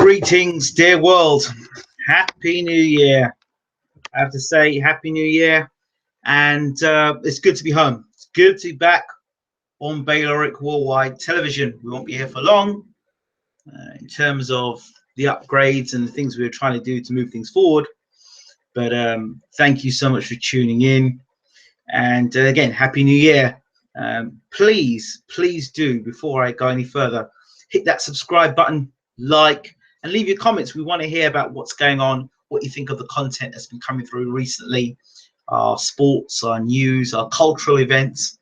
Greetings, dear world. Happy New Year. I have to say, Happy New Year. And it's good to be home. It's good to be back on BaylorIC Worldwide Television. We won't be here for long in terms of the upgrades and the things we were trying to do to move things forward. But thank you so much for tuning in. And again, Happy New Year. Please do, before I go any further, hit that subscribe button, like, and leave your comments. We want to hear about what's going on, what you think of the content that's been coming through recently, our sports, our news, our cultural events.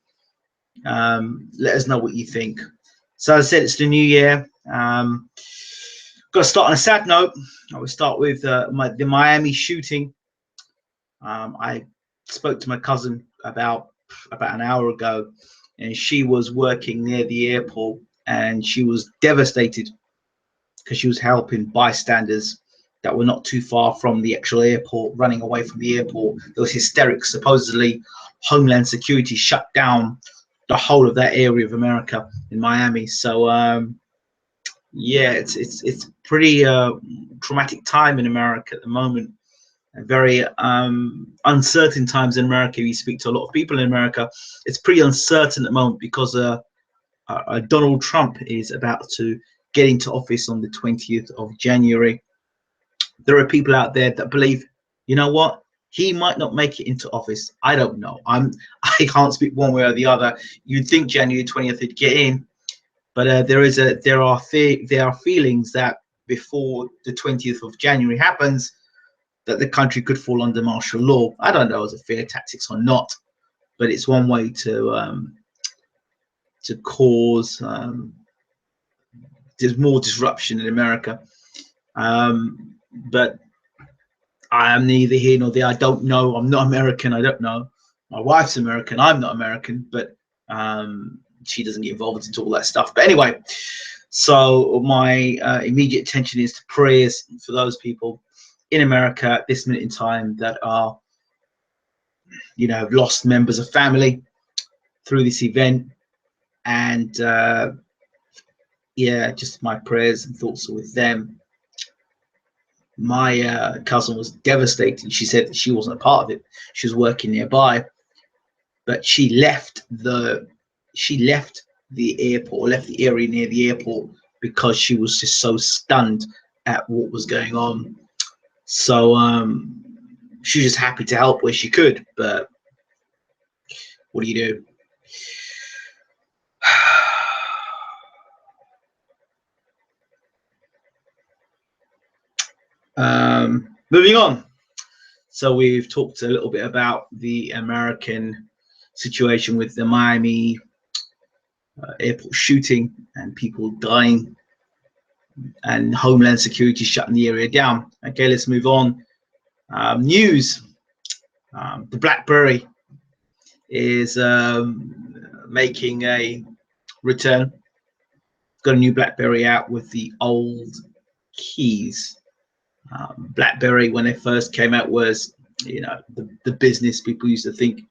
Let us know what you think. So as I said, it's the new year. Got to start on a sad note. I will start with the Miami shooting. I spoke to my cousin about an hour ago, and she was working near the airport, and she was devastated because she was helping bystanders that were not too far from the actual airport, running away from the airport. There was hysterics. Supposedly, Homeland Security shut down the whole of that area of America in Miami. So yeah, it's pretty traumatic time in America at the moment. Very uncertain times in America. We speak to a lot of people in America. It's pretty uncertain at the moment because Donald Trump is about to get into office on the 20th of January. There are people out there that believe, you know what, he might not make it into office. I don't know. I can't speak one way or the other. You'd think January 20th he'd get in, but there are feelings that before the 20th of January happens, that the country could fall under martial law. I don't know if it's a fair tactics or not, but it's one way to cause there's more disruption in America. But I am neither here nor there. I don't know. I'm not American. I don't know. My wife's American. I'm not American, but she doesn't get involved into all that stuff. But anyway, so my immediate attention is to prayers for those people in America at this minute in time that are, have lost members of family through this event. And yeah, just my prayers and thoughts are with them. My cousin was devastated. She said that she wasn't a part of it. She was working nearby, but she left the airport, left the area near the airport, because she was just so stunned at what was going on. So she was just happy to help where she could, but what do you do? Moving on. So we've talked a little bit about the American situation with the Miami airport shooting and people dying and Homeland Security shutting the area down. Okay, let's move on. News. The BlackBerry is making a return. Got a new BlackBerry out with the old keys. BlackBerry, when it first came out, was the business people used to think,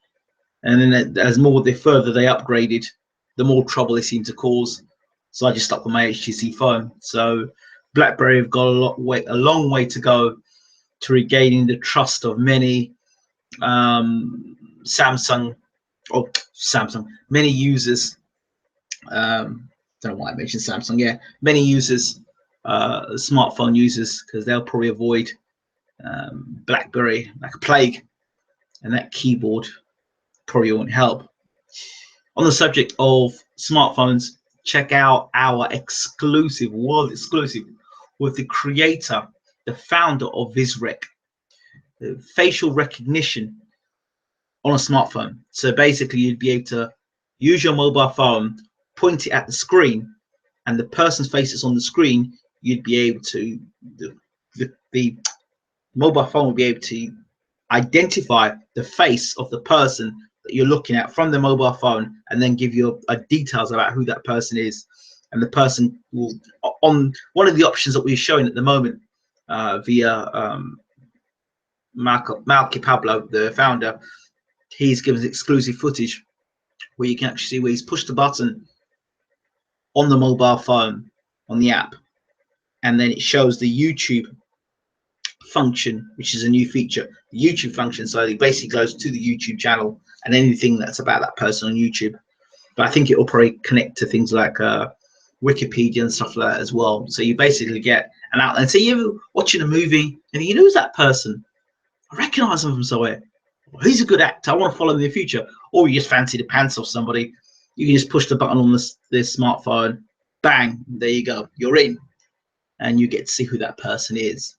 and then as further they upgraded, the more trouble they seemed to cause. So I just stuck with my HTC phone. So BlackBerry have got a long way to go to regaining the trust of many many users. Don't know why I mentioned Samsung. Yeah, many users. Smartphone users, because they'll probably avoid BlackBerry like a plague, and that keyboard probably won't help. On the subject of smartphones, check out our world exclusive with the creator, the founder of VizRec, the facial recognition on a smartphone. So basically you'd be able to use your mobile phone, point it at the screen, and the person's face is on the screen. You'd be able to, the mobile phone will be able to identify the face of the person that you're looking at from the mobile phone, and then give you details about who that person is. And the person will, on one of the options that we're showing at the moment via Malky Pablo, the founder, he's given us exclusive footage where you can actually see where he's pushed the button on the mobile phone on the app, and then it shows the YouTube function, which is a new feature, the YouTube function. So it basically goes to the YouTube channel and anything that's about that person on YouTube. But I think it will probably connect to things like Wikipedia and stuff like that as well. So you basically get an outline. So you're watching a movie and you know, who's that person? I recognize them from somewhere. Well, he's a good actor. I want to follow him in the future. Or you just fancy the pants off somebody. You can just push the button on this smartphone. Bang, there you go. You're in. And you get to see who that person is.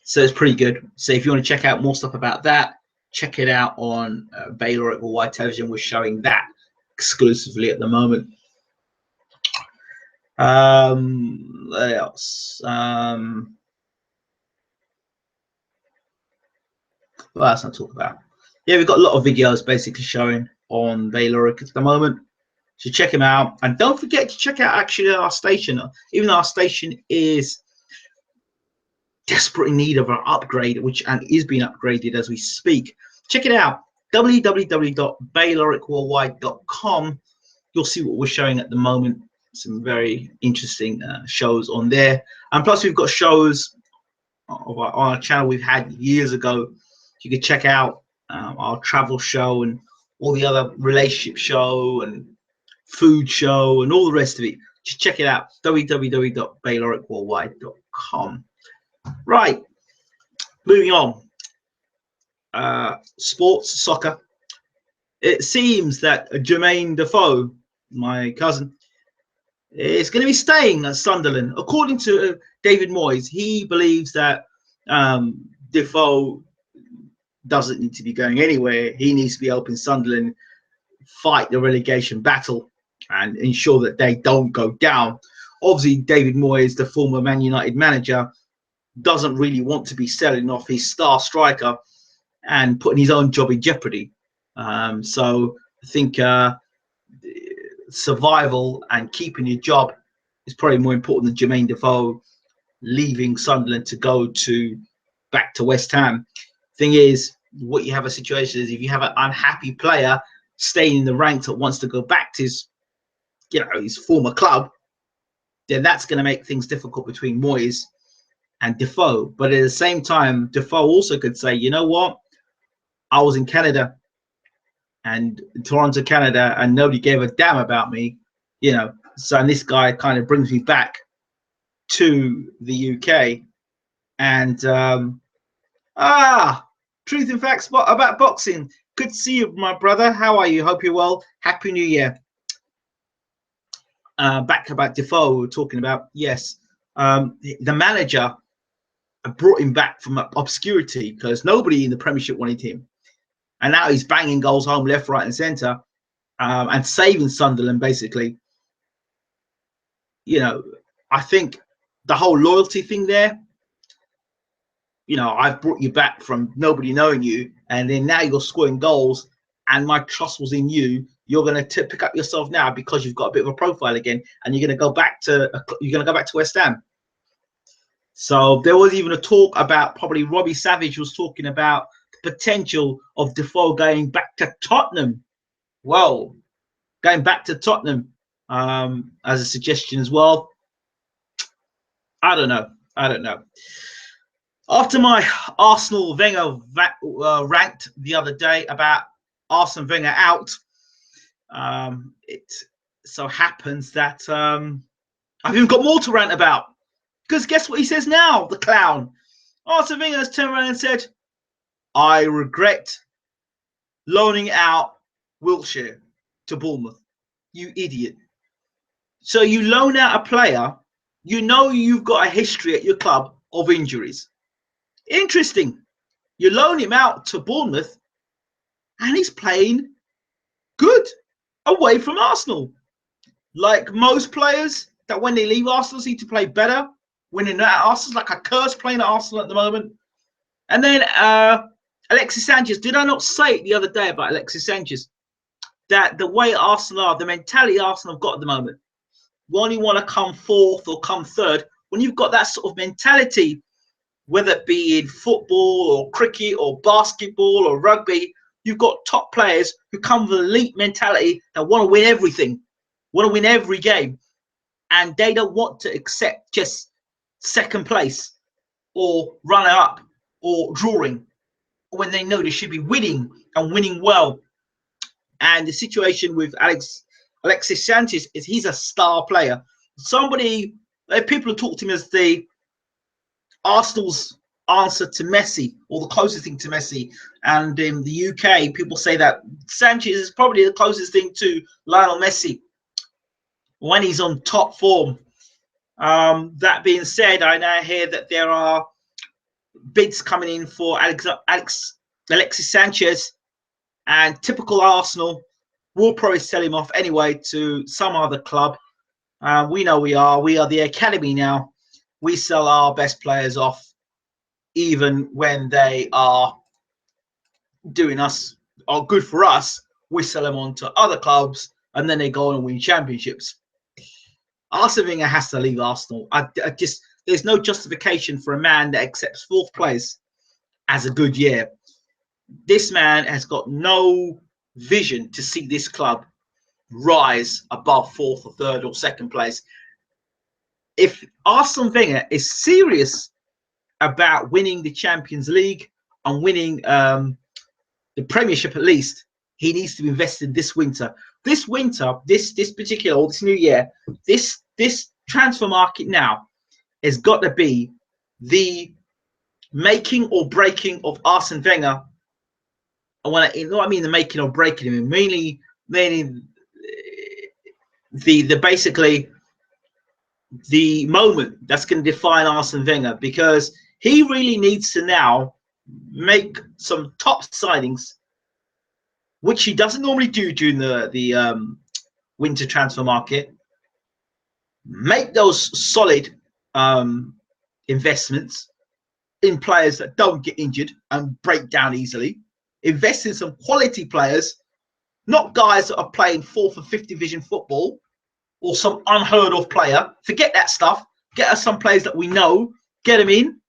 So it's pretty good. So if you want to check out more stuff about that, check it out on BaylorIC Worldwide Television. We're showing that exclusively at the moment. What else? What else I talk about? Yeah, we've got a lot of videos basically showing on BaylorIC at the moment. So check them out, and don't forget to check out actually our station. Even though our station is desperate in need of an upgrade, and is being upgraded as we speak. Check it out, www.BaylorICWorldwide.com. You'll see what we're showing at the moment. Some very interesting shows on there, and plus we've got shows on our channel we've had years ago. You can check out our travel show and all the other relationship show and food show and all the rest of it. Just check it out, www.BaylorICWorldwide.com. Right, moving on. Sports, soccer. It seems that Jermaine Defoe, my cousin, is going to be staying at Sunderland. According to David Moyes, he believes that Defoe doesn't need to be going anywhere. He needs to be helping Sunderland fight the relegation battle and ensure that they don't go down. Obviously, David Moyes, the former Man United manager, doesn't really want to be selling off his star striker and putting his own job in jeopardy. So I think survival and keeping your job is probably more important than Jermaine Defoe leaving Sunderland to go back to West Ham. Thing is, what you have a situation is if you have an unhappy player staying in the ranks that wants to go back to his, his former club, then that's going to make things difficult between Moyes and Defoe. But at the same time, Defoe also could say, you know what, I was in Canada and Toronto, Canada, and nobody gave a damn about me, so and this guy kind of brings me back to the UK. And truth and facts about boxing. Good to see you, my brother. How are you? Hope you're well. Happy New Year. Back about Defoe, we were talking about. Yes, the manager brought him back from obscurity because nobody in the Premiership wanted him, and now he's banging goals home left, right, and centre, and saving Sunderland basically. I think the whole loyalty thing there. I've brought you back from nobody knowing you, and then now you're scoring goals, and my trust was in you. You're going to pick up yourself now because you've got a bit of a profile again, and you're going to go back to West Ham. So there was even a talk about probably Robbie Savage was talking about the potential of Defoe going back to Tottenham. Well, going back to Tottenham as a suggestion as well. I don't know. After my Arsenal Wenger rant the other day about Arsene Wenger out, it so happens that I've even got more to rant about. Because guess what he says now, the clown? Arsene Wenger has turned around and said, I regret loaning out Wilshere to Bournemouth. You idiot. So you loan out a player, you've got a history at your club of injuries. Interesting. You loan him out to Bournemouth and he's playing good away from Arsenal. Like most players that when they leave Arsenal seem to play better when they're not at Arsenal. Like a curse playing at Arsenal at the moment. And then Alexis Sanchez. Did I not say it the other day about Alexis Sanchez? That the way Arsenal are, the mentality Arsenal have got at the moment, we only want to come fourth or come third. When you've got that sort of mentality, whether it be in football or cricket or basketball or rugby, you've got top players who come with an elite mentality that want to win everything, want to win every game. And they don't want to accept just second place or runner up or drawing when they know they should be winning and winning well. And the situation with Alexis Sanchez is he's a star player. Somebody, people talk to him as the Arsenal's answer to Messi, or the closest thing to Messi. And in the UK, people say that Sanchez is probably the closest thing to Lionel Messi when he's on top form. That being said, I now hear that there are bids coming in for Alexis Sanchez, and typical Arsenal will probably sell him off anyway to some other club. We know we are the academy now. We sell our best players off even when they are doing us are good for us. We sell them on to other clubs and then they go on and win championships. Arsene Wenger has to leave Arsenal. I just there's no justification for a man that accepts fourth place as a good year. This man has got no vision to see this club rise above fourth or third or second place. If Arsene Wenger is serious about winning the Champions League and winning the Premiership at least, he needs to be invested this winter. This winter, this particular, or this new year, this transfer market now has got to be the making or breaking of Arsene Wenger. And when you know what I mean, the making or breaking him, mainly the basically the moment that's going to define Arsene Wenger, because he really needs to now make some top signings, which he doesn't normally do during the winter transfer market. Make those solid investments in players that don't get injured and break down easily. Invest in some quality players, not guys that are playing fourth or fifth division football or some unheard of player. Forget that stuff. Get us some players that we know. Get them in.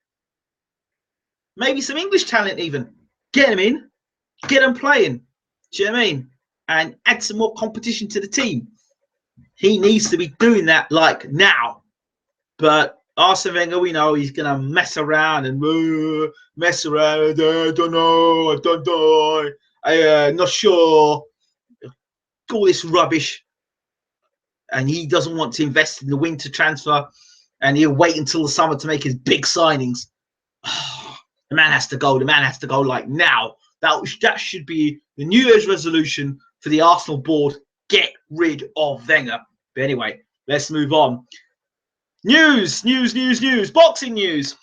Maybe some English talent even. Get them in. Get them playing. Do you know what I mean? And add some more competition to the team. He needs to be doing that like now. But Arsene Wenger, we know he's going to mess around and mess around. I don't know. I don't know. I'm not sure. All this rubbish. And he doesn't want to invest in the winter transfer. And he'll wait until the summer to make his big signings. The man has to go. The man has to go like now. That should be the New Year's resolution for the Arsenal board. Get rid of Wenger. But anyway, let's move on. News. Boxing news.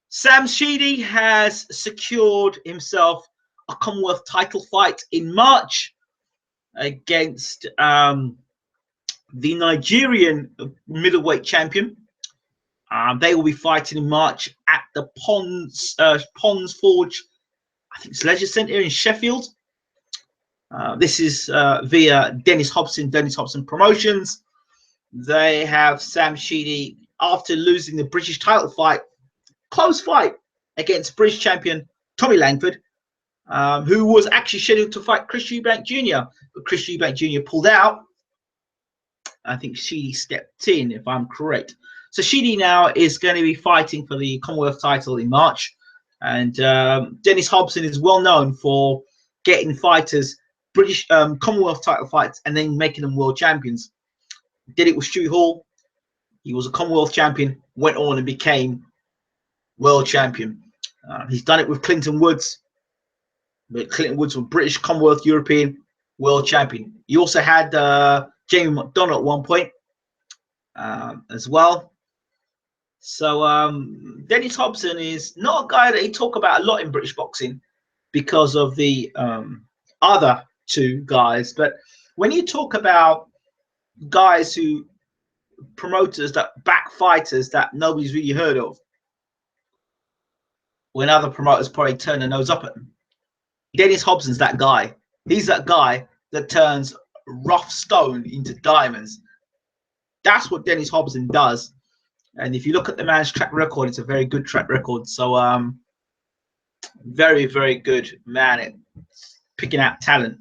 Sam Sheedy has secured himself a Commonwealth title fight in March against the Nigerian middleweight champion. They will be fighting in March at the Ponds Forge, I think it's Leisure Centre in Sheffield. This is via Dennis Hobson Promotions. They have Sam Sheedy, after losing the British title fight, close fight against British champion Tommy Langford, who was actually scheduled to fight Chris Eubank Jr., but Chris Eubank Jr. pulled out. I think Sheedy stepped in, if I'm correct. So Sheedy now is going to be fighting for the Commonwealth title in March. And Dennis Hobson is well known for getting fighters British Commonwealth title fights and then making them world champions. Did it with Stewie Hall. He was a Commonwealth champion, went on and became world champion. He's done it with Clinton Woods. But Clinton Woods was British, Commonwealth, European, world champion. He also had Jamie McDonald at one point as well. So Dennis Hobson is not a guy that he talk about a lot in British boxing because of the other two guys. But when you talk about guys who promoters that back fighters that nobody's really heard of, when other promoters probably turn their nose up at them, Dennis Hobson's that guy. He's that guy that turns rough stone into diamonds. That's what Dennis Hobson does. And if you look at the man's track record, it's a very good track record. So very, very good man at picking out talent.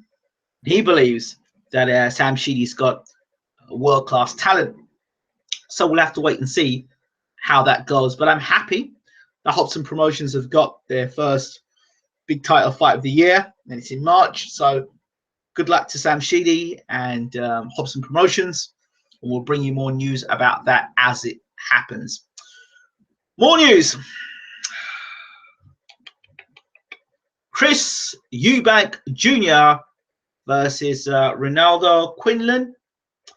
He believes that Sam Sheedy's got world-class talent. So we'll have to wait and see how that goes. But I'm happy that Hobson Promotions have got their first big title fight of the year, and it's in March. So good luck to Sam Sheedy and Hobson Promotions, and we'll bring you more news about that as it happens. More news. Chris Eubank Jr. versus Ronaldo Quinlan.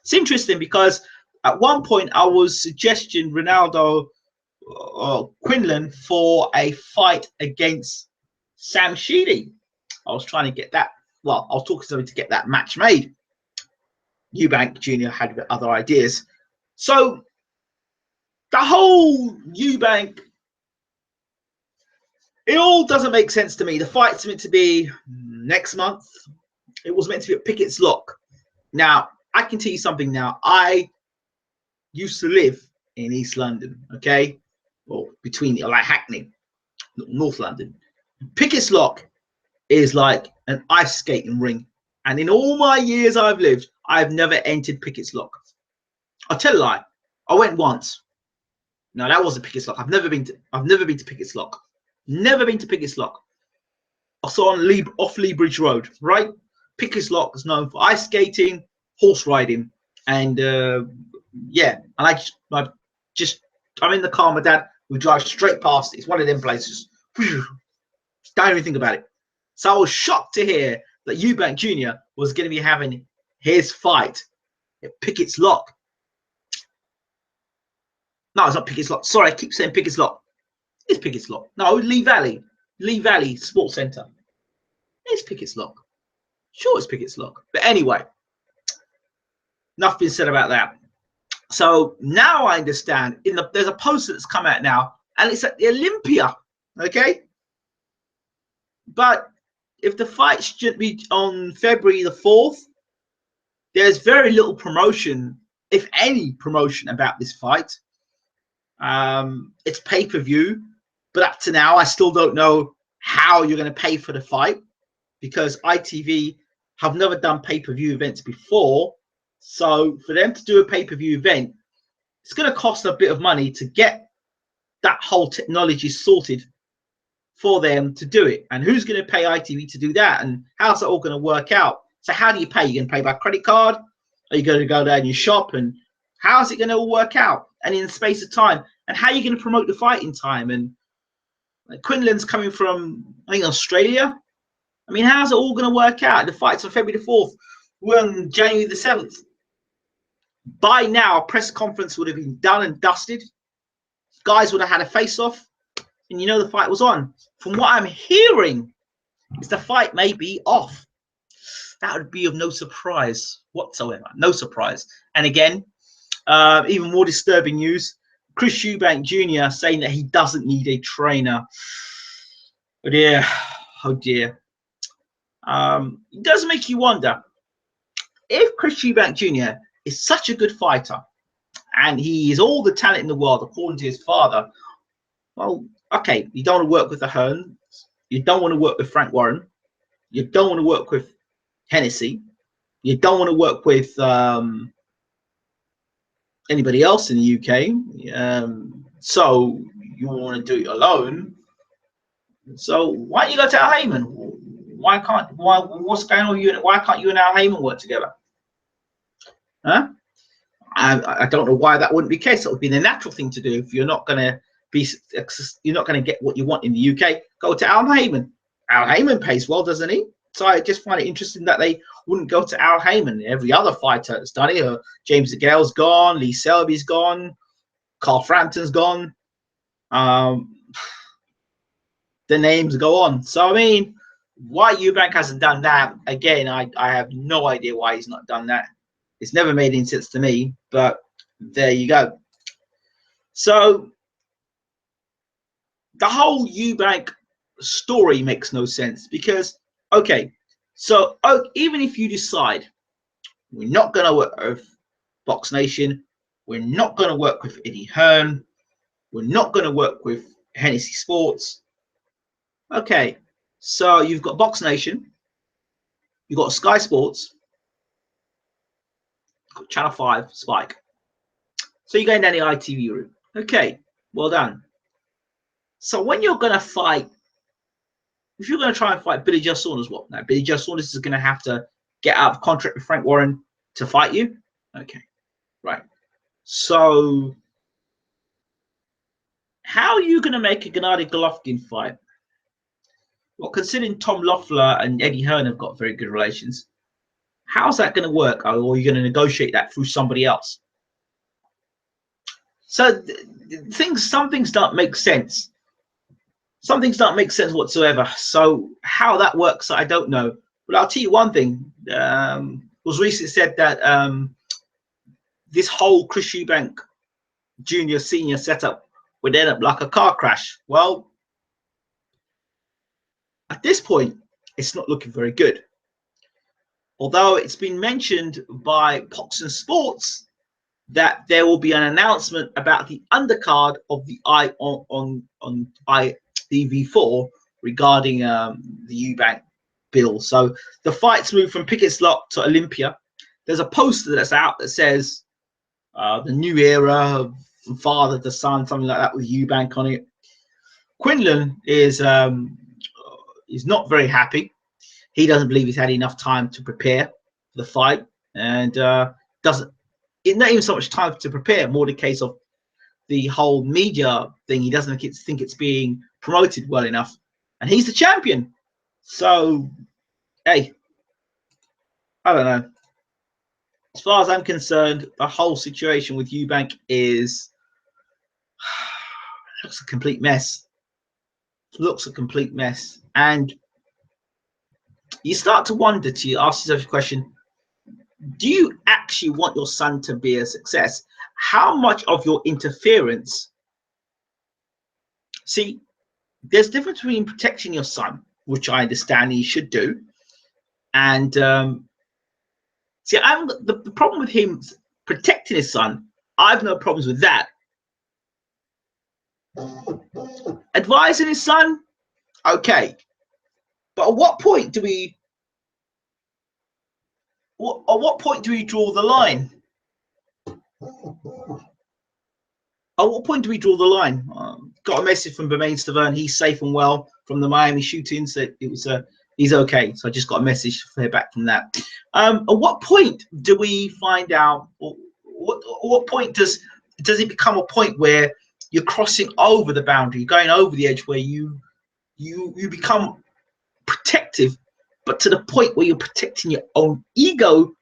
It's interesting because at one point I was suggesting Ronaldo Quinlan for a fight against Sam Sheedy. I was trying to get that. Well, I was talking to somebody to get that match made. Eubank Jr. had other ideas. So the whole Eubank, it all doesn't make sense to me. The fight's meant to be next month. It was meant to be at Pickett's Lock. Now, I can tell you something now. I used to live in East London, okay? Or between, like Hackney, North London. Pickett's Lock is like an ice skating ring. And in all my years I've lived, I've never entered Pickett's Lock. I'll tell you a lie. I went once. No, that wasn't Pickett's Lock. I've never been to Pickett's Lock. Never been to Pickett's Lock. I saw on off Lee Bridge Road, right? Pickett's Lock is known for ice skating, horse riding, and yeah. And I'm in the car. My dad, we drive straight past it. It's one of them places. Don't even think about it. So I was shocked to hear that Eubank Jr. was going to be having his fight at Pickett's Lock. No, it's not Pickett's Lock. Sorry, I keep saying Pickett's Lock. It's Pickett's Lock. No, Lee Valley Sports Centre. It's Pickett's Lock. Sure, it's Pickett's Lock. But anyway, enough been said about that. So now I understand. There's a poster that's come out now, and it's at the Olympia. Okay, but if the fight should be on February the 4th, there's very little promotion, if any promotion, about this fight. It's pay-per-view, but up to now, I still don't know how you're going to pay for the fight, because ITV have never done pay-per-view events before. So for them to do a pay-per-view event, it's going to cost a bit of money to get that whole technology sorted for them to do it. And who's going to pay ITV to do that? And how's that all going to work out? So how do you pay? You're going to pay by credit card? Are you going to go down your shop? And how's it going to all work out? And in the space of time? And how are you going to promote the fight in time? And Quinlan's coming from, I think, Australia. I mean, how's it all going to work out? The fight's on February the 4th. We're on January the 7th. By now, a press conference would have been done and dusted. Guys would have had a face-off. And you know the fight was on. From what I'm hearing, is the fight may be off. That would be of no surprise whatsoever. No surprise. And again, even more disturbing news. Chris Eubank Jr. saying that he doesn't need a trainer. Oh dear. Oh dear. It does make you wonder, if Chris Eubank Jr. is such a good fighter and he is all the talent in the world according to his father, well, okay, you don't want to work with the Hearns, you don't want to work with Frank Warren, you don't want to work with Hennessy, you don't want to work with anybody else in the UK, so you want to do it alone. So why don't you go to Al Heyman? What's going on with you? Why can't you and Al Heyman work together? Huh? I don't know why that wouldn't be the case. That would be the natural thing to do. If you're not going to get what you want in the UK, go to Al Heyman. Al Heyman pays well, doesn't he? So I just find it interesting that they wouldn't go to Al Heyman. Every other fighter has done it. James DeGale's gone, Lee Selby's gone, Carl Frampton's gone. The names go on. So I mean, why Eubank hasn't done that, again, I have no idea why he's not done that. It's never made any sense to me, but there you go. So the whole Eubank story makes no sense because, okay, so even if you decide we're not going to work with Box Nation, we're not going to work with Eddie Hearn, we're not going to work with Hennessy Sports, okay, so you've got Box Nation, you've got Sky Sports, you've got Channel 5, Spike. So you're going down the ITV route. Okay, Well done. So when you're going to fight, if you're going to try and fight Billy Joe Saunders, what now? Billy Joe Saunders is going to have to get out of contract with Frank Warren to fight you? Okay, right. So how are you going to make a Gennady Golovkin fight? Well, considering Tom Loeffler and Eddie Hearn have got very good relations, how's that going to work? Or are you going to negotiate that through somebody else? So some things don't make sense. Some things don't make sense whatsoever. So how that works, I don't know. But I'll tell you one thing. It was recently said that this whole Chris Eubank Jr. Senior setup would end up like a car crash. Well, at this point, it's not looking very good. Although it's been mentioned by Pox and Sports that there will be an announcement about the undercard of the IDV4 regarding the Eubank bill. So the fight's moved from Pickett's Lock to Olympia. There's a poster that's out that says the new era from father to son, something like that, with Eubank on it. Quinlan is not very happy. He doesn't believe he's had enough time to prepare for the fight, and it's not even so much time to prepare, more the case of the whole media thing. He doesn't think it's being promoted well enough, and he's the champion. So, hey, I don't know. As far as I'm concerned, the whole situation with Eubank looks a complete mess. Looks a complete mess, and you start to wonder, to ask yourself a question: do you actually want your son to be a success? How much of your interference? See, there's a difference between protecting your son, which I understand he should do, and see, the problem with him protecting his son. I've no problems with that. Advising his son, okay, but at what point do we? At what point do we draw the line? At what point do we draw the line? Got a message from Bermain Stavern. He's safe and well from the Miami shooting, so it was he's okay. So I just got a message to hear back from that. At what point do we find out? What point does it become a point where you're crossing over the boundary, going over the edge, where you become protective, but to the point where you're protecting your own ego,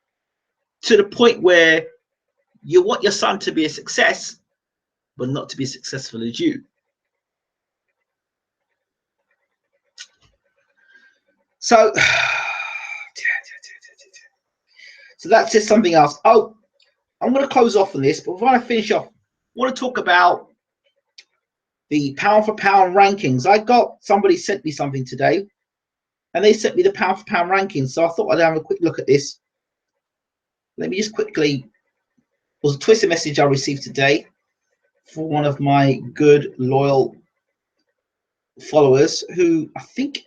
to the point where you want your son to be a success, but not to be as successful as you. So that says something else. Oh, I'm going to close off on this, but before I finish off, I want to talk about the pound for pound rankings. Somebody sent me something today, and they sent me the pound for pound rankings. So I thought I'd have a quick look at this. Let me just quickly. It was a Twitter message I received today for one of my good, loyal followers, who I think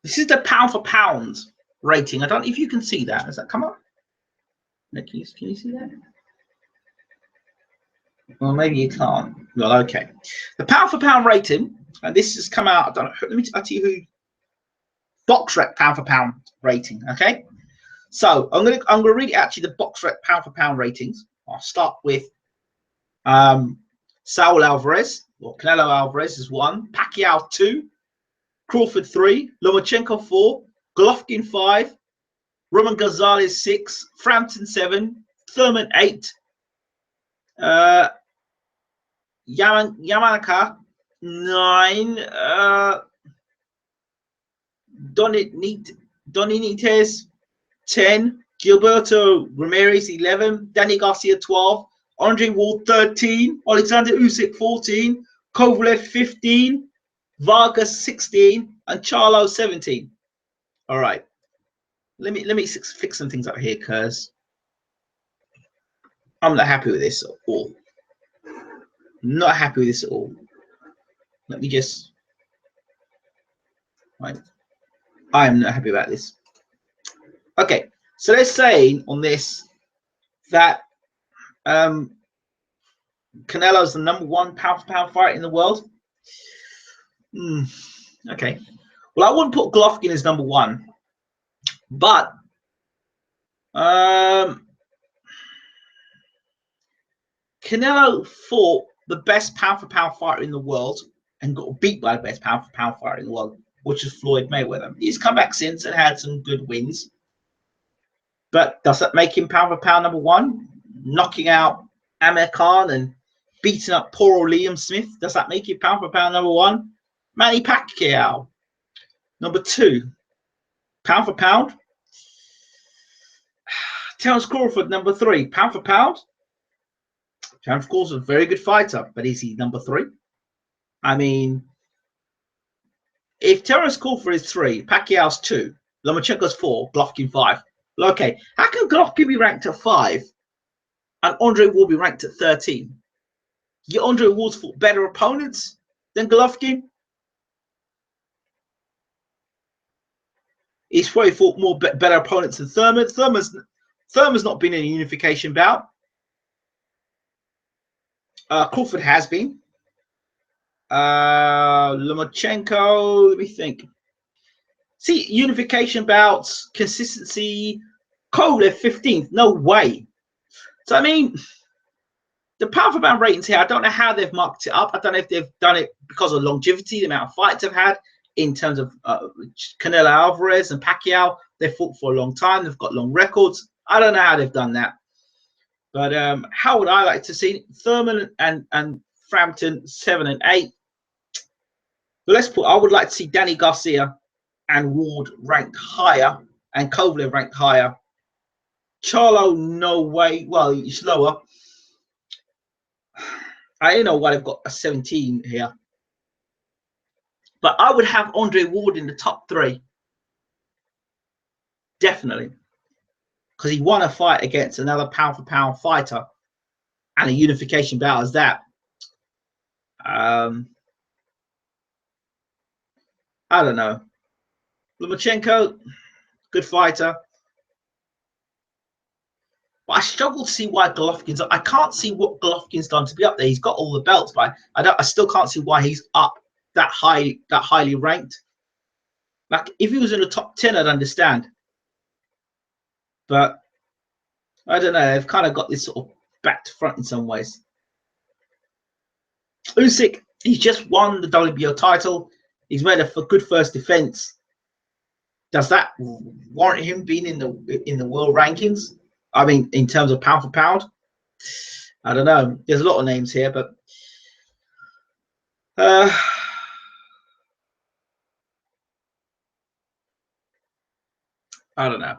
this is the pound for pound rating. I don't know if you can see that. Has that come up? Can you see that? Well, maybe you can't. Well, okay. The pound for pound rating, and this has come out. I don't know. I'll tell you who. BoxRec pound for pound rating. Okay. So I'm gonna read actually the BoxRec pound for pound ratings. I'll start with Saul Alvarez, or Canelo Alvarez is 1, Pacquiao 2, Crawford 3, Lomachenko 4, Golovkin 5, Roman Gonzalez 6, Frampton 7, Thurman 8, Yamanaka 9, Doninites 10, Gilberto Ramirez 11, Danny Garcia 12, Andre Ward 13, Alexander Usyk 14, Kovalev 15, Vargas 16, and Charlo 17. All right, let me fix some things up here, because I'm not happy with this at all. Not happy with this at all. Let me just. Right, I am not happy about this. Okay, so they're saying on this that Canelo's the #1 pound-for-pound fighter in the world. Okay. Well, I wouldn't put Golovkin as #1, but Canelo fought the best pound-for-pound fighter in the world and got beat by the best pound-for-pound fighter in the world, which is Floyd Mayweather. He's come back since and had some good wins. But does that make him pound-for-pound #1? Knocking out Amir Khan and beating up poor old Liam Smith, does that make him pound-for-pound #1? Manny Pacquiao, #2. Pound-for-pound? Terence Crawford, #3. Pound-for-pound? Terence Crawford's a very good fighter, but is he #3? I mean, if Terence Crawford is 3, Pacquiao's 2, Lomachenko's 4, Golovkin 5. Well, okay, how can Golovkin be ranked at 5 and Andre Ward be ranked at 13? Yet Andre Ward's fought better opponents than Golovkin. He's probably fought more better opponents than Thurman. Thurman's not been in a unification bout. Crawford has been. Lomachenko, let me think. See, unification bouts, consistency. Kovalev 15th, no way. So I mean, the pound-for-pound ratings here, I don't know how they've marked it up. I don't know if they've done it because of longevity, the amount of fights they've had. In terms of Canelo Alvarez and Pacquiao, they've fought for a long time. They've got long records. I don't know how they've done that. But how would I like to see Thurman and Frampton 7 and 8? But I would like to see Danny Garcia and Ward ranked higher and Kovalev ranked higher. Charlo, no way. Well, he's lower. I don't know why they've got a 17 here. But I would have Andre Ward in the top 3. Definitely. Because he won a fight against another pound-for-pound fighter and a unification bout as that. I don't know. Lomachenko, good fighter. But I struggle to see why Golovkin's up. I can't see what Golovkin's done to be up there. He's got all the belts, but I still can't see why he's up that highly ranked. Like if he was in the top 10, I'd understand. But I don't know. They've kind of got this sort of back to front in some ways. Usyk, he's just won the WBO title. He's made a good first defense. Does that warrant him being in the world rankings? I mean, in terms of pound for pound, I don't know. There's a lot of names here, but I don't know.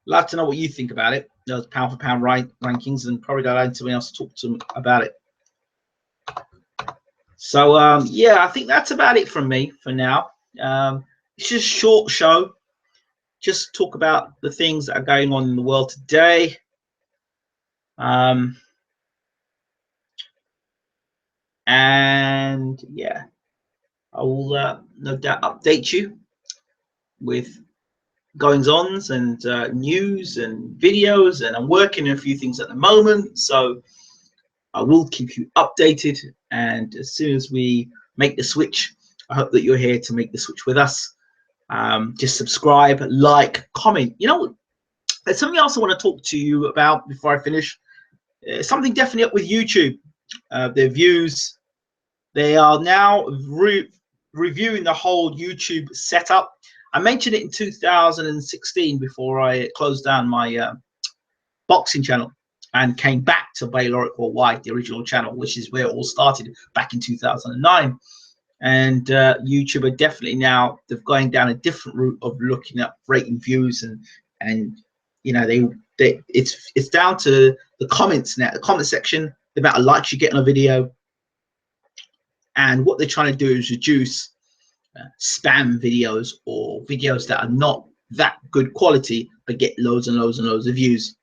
Love to know what you think about it. Those pound for pound rankings, and probably go to someone else to talk to them about it. So yeah, I think that's about it from me for now. It's just a short show. Just talk about the things that are going on in the world today. And yeah, I will no doubt update you with goings-ons and news and videos, and I'm working on a few things at the moment, so I will keep you updated. And as soon as we make the switch, I hope that you're here to make the switch with us. Just subscribe, like, comment. You know, there's something else I want to talk to you about before I finish. Something definitely up with YouTube. Their views, they are now reviewing the whole YouTube setup. I mentioned it in 2016 before I closed down my boxing channel and came back to BaylorIC Worldwide, the original channel, which is where it all started back in 2009. And YouTube are definitely now, they're going down a different route of looking at rating views, and you know, it's down to the comments now, the comment section, the amount of likes you get on a video. And what they're trying to do is reduce spam videos or videos that are not that good quality but get loads and loads and loads of views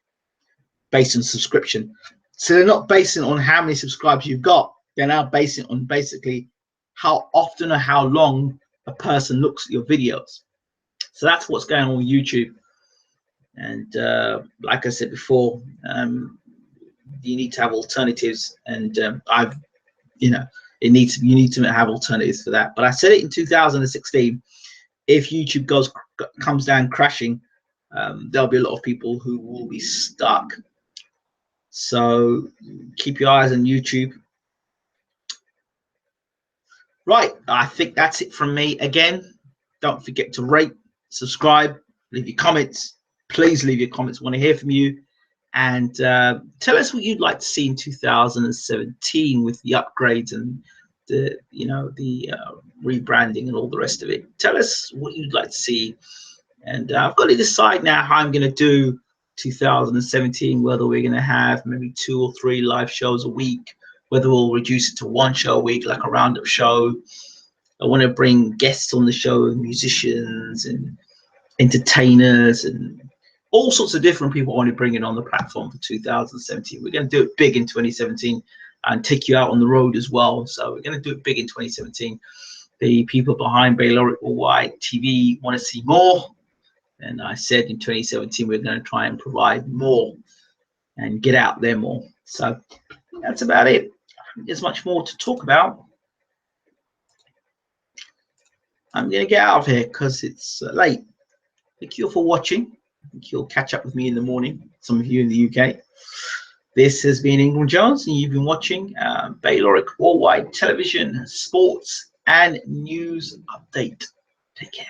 based on subscription. So they're not basing on how many subscribers you've got, they're now basing on basically how often or how long a person looks at your videos. So that's what's going on with YouTube. And like I said before, you need to have alternatives, and you know, you need to have alternatives for that. But I said it in 2016. If YouTube comes down crashing, there'll be a lot of people who will be stuck. So keep your eyes on YouTube. Right, I think that's it from me. Again, don't forget to rate, subscribe, leave your comments. Please leave your comments. I want to hear from you. And tell us what you'd like to see in 2017 with the upgrades and the rebranding and all the rest of it. Tell us what you'd like to see. And I've got to decide now how I'm going to do 2017, whether we're going to have maybe 2 or 3 live shows a week, whether we'll reduce it to 1 show a week, like a roundup show. I want to bring guests on the show, musicians and entertainers and all sorts of different people I want to bring in on the platform for 2017. We're going to do it big in 2017 and take you out on the road as well. So we're going to do it big in 2017. The people behind BaylorIC Worldwide TV want to see more. And I said in 2017, we're going to try and provide more and get out there more. So that's about it. There's much more to talk about. I'm going to get out of here because it's late. Thank you all for watching. I think you'll catch up with me in the morning, some of you in the UK. This has been Ingram Jones, and you've been watching BaylorIC Worldwide Television, Sports and News Update. Take care.